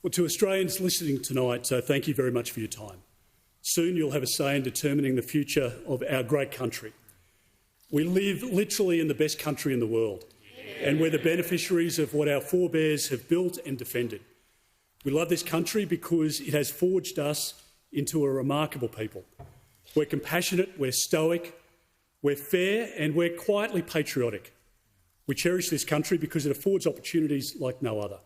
Well, to Australians listening tonight, thank you very much for your time. Soon you'll have a say in determining the future of our great country. We live literally in the best country in the world, and we're the beneficiaries of what our forebears have built and defended. We love this country because it has forged us into a remarkable people. We're compassionate, we're stoic, we're fair, and we're quietly patriotic. We cherish this country because it affords opportunities like no other.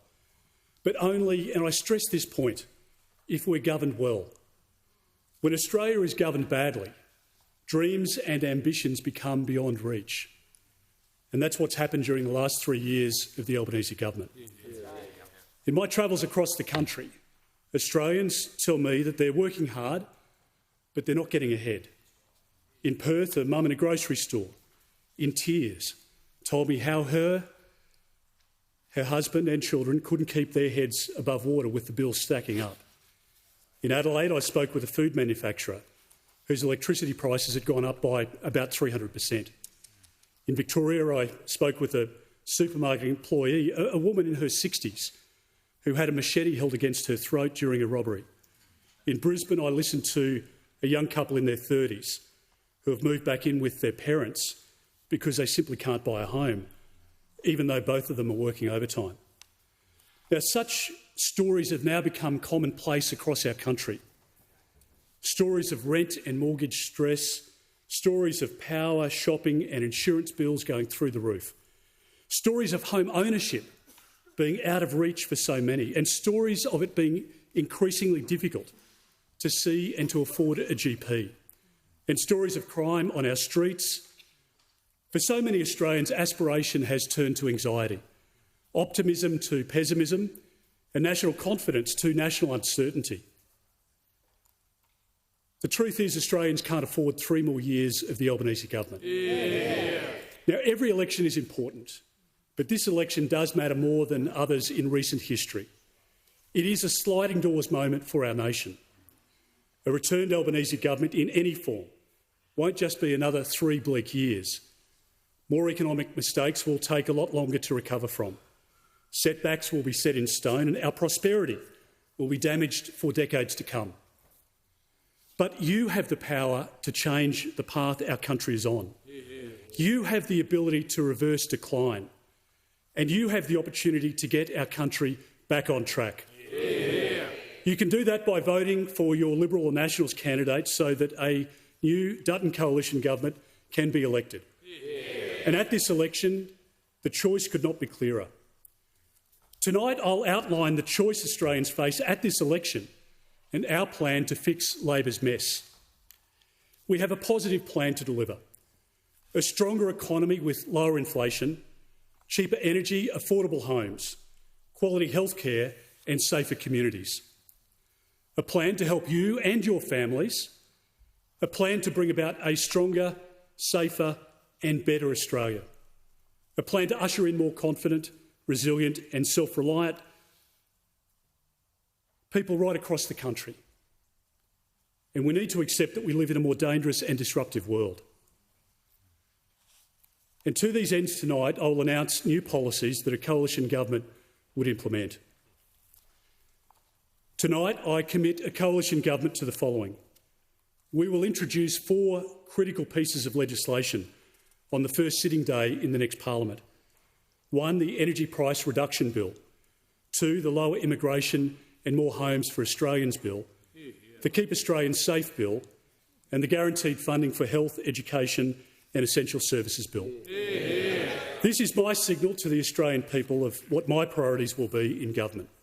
But only, and I stress this point, if we're governed well. When Australia is governed badly, dreams and ambitions become beyond reach. And that's what's happened during the last 3 years of the Albanese government. In my travels across the country, Australians tell me that they're working hard, but they're not getting ahead. In Perth, a mum in a grocery store, in tears, told me how her husband and children couldn't keep their heads above water with the bills stacking up. In Adelaide, I spoke with a food manufacturer whose electricity prices had gone up by about 300%. In Victoria, I spoke with a supermarket employee, a woman in her 60s, who had a machete held against her throat during a robbery. In Brisbane, I listened to a young couple in their 30s who have moved back in with their parents because they simply can't buy a home, even though both of them are working overtime. Now, such stories have now become commonplace across our country. Stories of rent and mortgage stress, stories of power, shopping and insurance bills going through the roof, stories of home ownership being out of reach for so many, and stories of it being increasingly difficult to see and to afford a GP, and stories of crime on our streets. For so many Australians, aspiration has turned to anxiety, optimism to pessimism, and national confidence to national uncertainty. The truth is Australians can't afford 3 more years of the Albanese government. Yeah. Now, every election is important, but this election does matter more than others in recent history. It is a sliding doors moment for our nation. A returned Albanese government in any form won't just be another 3 bleak years. More economic mistakes will take a lot longer to recover from. Setbacks will be set in stone and our prosperity will be damaged for decades to come. But you have the power to change the path our country is on. You have the ability to reverse decline, and you have the opportunity to get our country back on track. You can do that by voting for your Liberal or Nationals candidate so that a new Dutton coalition government can be elected. And at this election, the choice could not be clearer. Tonight, I'll outline the choice Australians face at this election and our plan to fix Labor's mess. We have a positive plan to deliver: a stronger economy with lower inflation, cheaper energy, affordable homes, quality healthcare and safer communities. A plan to help you and your families. A plan to bring about a stronger, safer and better Australia. A plan to usher in more confident, resilient and self-reliant people right across the country. And we need to accept that we live in a more dangerous and disruptive world. And to these ends tonight, I will announce new policies that a coalition government would implement. Tonight, I commit a coalition government to the following. We will introduce 4 critical pieces of legislation on the first sitting day in the next parliament. 1, the Energy Price Reduction Bill. 2, the Lower Immigration and More Homes for Australians Bill. The Keep Australians Safe Bill, and the Guaranteed Funding for Health, Education and Essential Services Bill. This is my signal to the Australian people of what my priorities will be in government.